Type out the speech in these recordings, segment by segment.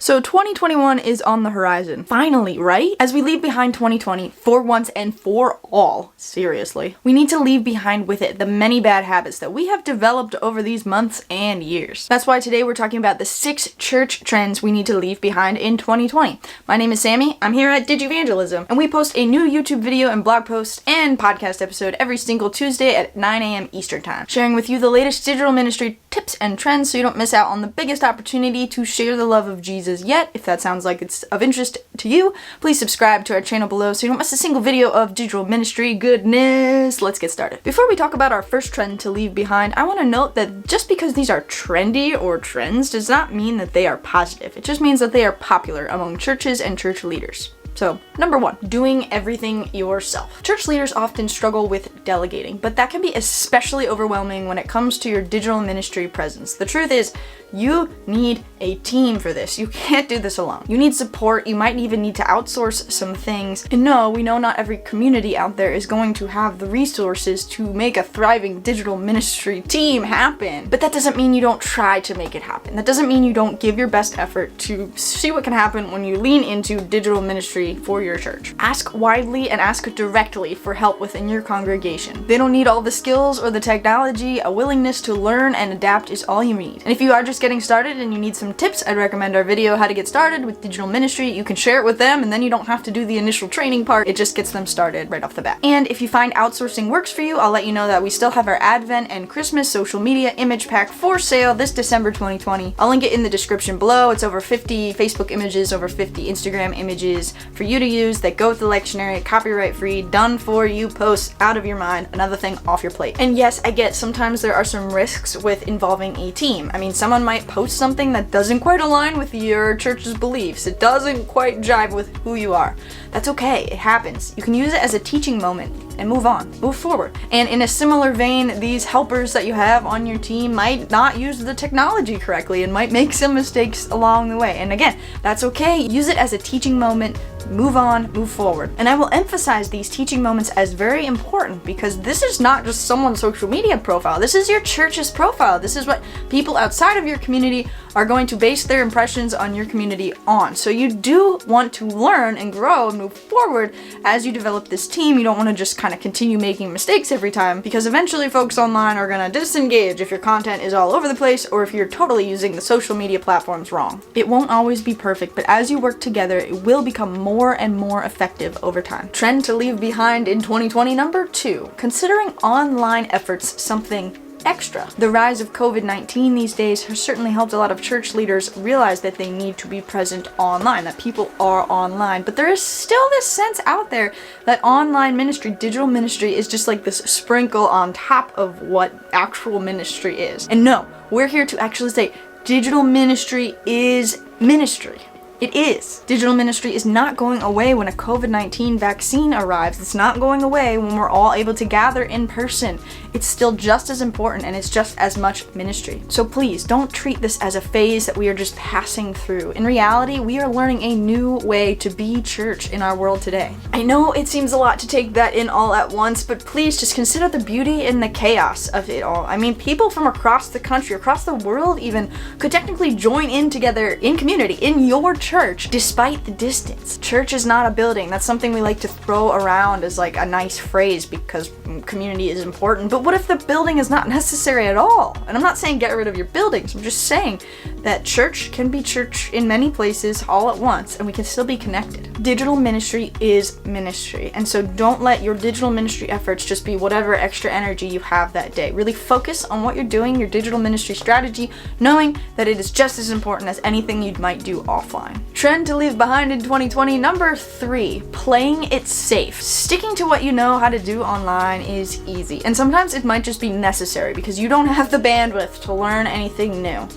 So 2021 is on the horizon. Finally, right? As we leave behind 2020 for once and for all, seriously, we need to leave behind with it the many bad habits that we have developed over these months and years. That's why today we're talking about the 6 church trends we need to leave behind in 2020. My name is Sammy. I'm here at Digivangelism, and we post a new YouTube video and blog post and podcast episode every single Tuesday at 9 a.m. Eastern Time, sharing with you the latest digital ministry tips and trends so you don't miss out on the biggest opportunity to share the love of Jesus yet. If that sounds like it's of interest to you, please subscribe to our channel below so you don't miss a single video of digital ministry goodness. Let's get started. Before we talk about our first trend to leave behind, I want to note that just because these are trendy or trends does not mean that they are positive. It just means that they are popular among churches and church leaders. So, number 1, doing everything yourself. Church leaders often struggle with delegating, but that can be especially overwhelming when it comes to your digital ministry presence. The truth is, you need a team for this. You can't do this alone. You need support. You might even need to outsource some things. And no, we know not every community out there is going to have the resources to make a thriving digital ministry team happen. But that doesn't mean you don't try to make it happen. That doesn't mean you don't give your best effort to see what can happen when you lean into digital ministry for your church. Ask widely and ask directly for help within your congregation. They don't need all the skills or the technology. A willingness to learn and adapt is all you need. And if you are just getting started and you need some tips, I'd recommend our video how to get started with digital ministry. You can share it with them and then you don't have to do the initial training part. It just gets them started right off the bat. And if you find outsourcing works for you, I'll let you know that we still have our Advent and Christmas social media image pack for sale this December 2020. I'll link it in the description below. It's over 50 Facebook images, over 50 Instagram images for you to use that go with the lectionary, copyright free, done for you posts, out of your mind, another thing off your plate. And yes, I get sometimes there are some risks with involving a team. I mean, someone might post something that doesn't quite align with your church's beliefs. It doesn't quite jive with who you are. That's okay. It happens. You can use it as a teaching moment and move on, move forward. And in a similar vein, these helpers that you have on your team might not use the technology correctly and might make some mistakes along the way. And again, that's okay. Use it as a teaching moment. Move on, move forward. And I will emphasize these teaching moments as very important because this is not just someone's social media profile. This is your church's profile. This is what people outside of your community are going to base their impressions on your community on. So you do want to learn and grow and move forward as you develop this team. You don't want to just kind of continue making mistakes every time because eventually folks online are going to disengage if your content is all over the place or if you're totally using the social media platforms wrong. It won't always be perfect, but as you work together, it will become more and more effective over time. Trend to leave behind in 2020, number 2, considering online efforts something extra. The rise of COVID-19 these days has certainly helped a lot of church leaders realize that they need to be present online, that people are online. But there is still this sense out there that online ministry, digital ministry, is just like this sprinkle on top of what actual ministry is. And no, we're here to actually say digital ministry is ministry. It is. Digital ministry is not going away when a COVID-19 vaccine arrives. It's not going away when we're all able to gather in person. It's still just as important and it's just as much ministry. So please don't treat this as a phase that we are just passing through. In reality, we are learning a new way to be church in our world today. I know it seems a lot to take that in all at once, but please just consider the beauty in the chaos of it all. I mean, people from across the country, across the world even, could technically join in together in community, in your church, despite the distance. Church is not a building. That's something we like to throw around as like a nice phrase because community is important. But what if the building is not necessary at all? And I'm not saying get rid of your buildings. I'm just saying that church can be church in many places all at once and we can still be connected. Digital ministry is ministry. And so don't let your digital ministry efforts just be whatever extra energy you have that day. Really focus on what you're doing, your digital ministry strategy, knowing that it is just as important as anything you might do offline. Trend to leave behind in 2020, number 3, playing it safe. Sticking to what you know how to do online is easy. And sometimes it might just be necessary because you don't have the bandwidth to learn anything new.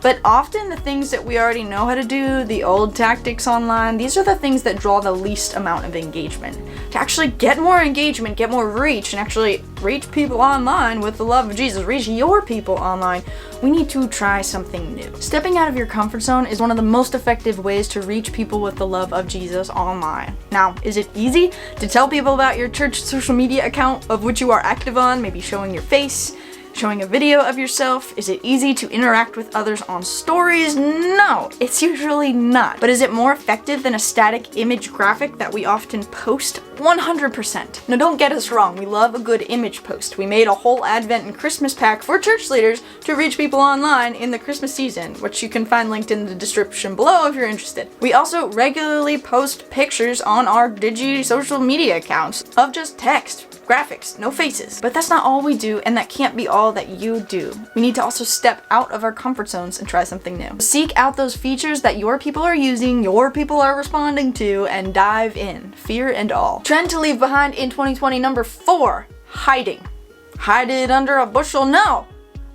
But often the things that we already know how to do, the old tactics online, these are the things that draw the least amount of engagement. To actually get more engagement, get more reach, and actually reach people online with the love of Jesus, reach your people online, we need to try something new. Stepping out of your comfort zone is one of the most effective ways to reach people with the love of Jesus online. Now, is it easy to tell people about your church social media account of which you are active on, maybe showing your face? showing a video of yourself? Is it easy to interact with others on stories? No, it's usually not. But is it more effective than a static image graphic that we often post? 100%. Now don't get us wrong, we love a good image post. We made a whole Advent and Christmas pack for church leaders to reach people online in the Christmas season, which you can find linked in the description below if you're interested. We also regularly post pictures on our DIGI social media accounts of just text, graphics, no faces. But that's not all we do, and that can't be all that you do. We need to also step out of our comfort zones and try something new. Seek out those features that your people are using, your people are responding to, and dive in, fear and all. Trend to leave behind in 2020, number 4, hiding. Hide it under a bushel? No!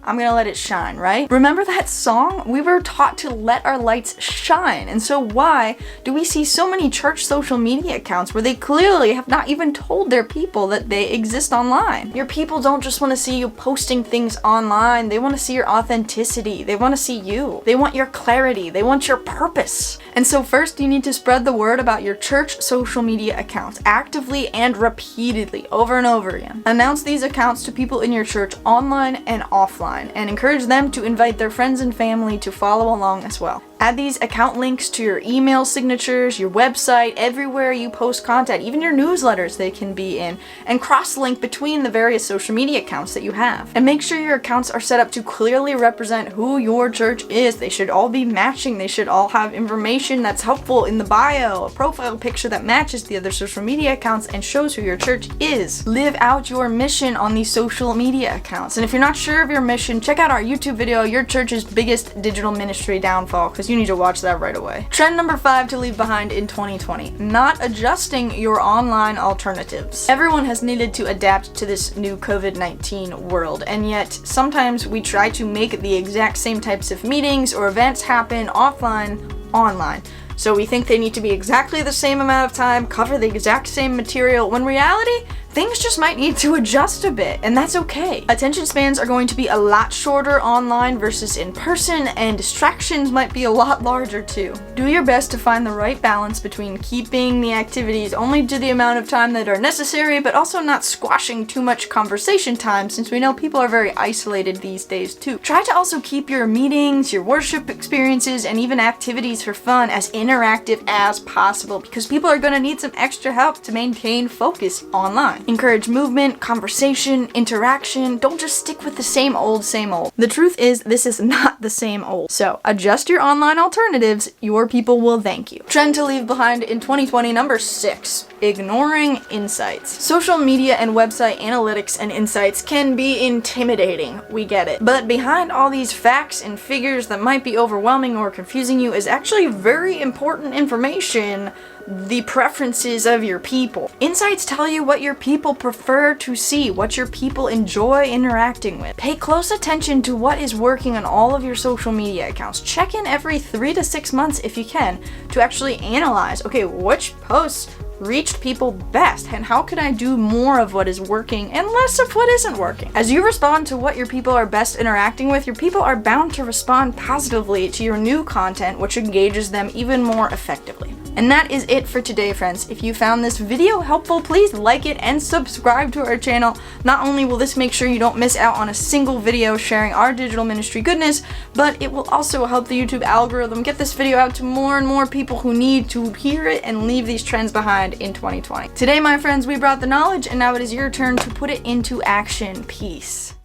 I'm gonna let it shine, right? Remember that song? We were taught to let our lights shine. And so why do we see so many church social media accounts where they clearly have not even told their people that they exist online? Your people don't just want to see you posting things online. They want to see your authenticity. They want to see you. They want your clarity. They want your purpose. And so first you need to spread the word about your church social media accounts actively and repeatedly over and over again. Announce these accounts to people in your church online and offline, and encourage them to invite their friends and family to follow along as well. Add these account links to your email signatures, your website, everywhere you post content, even your newsletters they can be in, and cross-link between the various social media accounts that you have. And make sure your accounts are set up to clearly represent who your church is. They should all be matching. They should all have information that's helpful in the bio, a profile picture that matches the other social media accounts and shows who your church is. Live out your mission on these social media accounts. And if you're not sure of your mission, check out our YouTube video, Your Church's Biggest Digital Ministry Downfall, because you need to watch that right away. Trend number 5 to leave behind in 2020, not adjusting your online alternatives. Everyone has needed to adapt to this new COVID-19 world, and yet sometimes we try to make the exact same types of meetings or events happen offline, online. So we think they need to be exactly the same amount of time, cover the exact same material, when reality, things just might need to adjust a bit, and that's okay. Attention spans are going to be a lot shorter online versus in person, and distractions might be a lot larger too. Do your best to find the right balance between keeping the activities only to the amount of time that are necessary, but also not squashing too much conversation time, since we know people are very isolated these days too. Try to also keep your meetings, your worship experiences, and even activities for fun as interactive as possible, because people are going to need some extra help to maintain focus online. Encourage movement, conversation, interaction. Don't just stick with the same old, same old. The truth is, this is not the same old. So adjust your online alternatives. Your people will thank you. Trend to leave behind in 2020, number 6, ignoring insights. Social media and website analytics and insights can be intimidating. We get it. But behind all these facts and figures that might be overwhelming or confusing you is actually very important information: the preferences of your people. Insights tell you what your people prefer to see, what your people enjoy interacting with. Pay close attention to what is working on all of your social media accounts. Check in every 3 to 6 months if you can to actually analyze, okay, which posts reached people best, and how can I do more of what is working and less of what isn't working? As you respond to what your people are best interacting with, your people are bound to respond positively to your new content, which engages them even more effectively. And that is it for today, friends. If you found this video helpful, please like it and subscribe to our channel. Not only will this make sure you don't miss out on a single video sharing our digital ministry goodness, but it will also help the YouTube algorithm get this video out to more and more people who need to hear it and leave these trends behind in 2020. Today, my friends, we brought the knowledge, and now it is your turn to put it into action. Peace.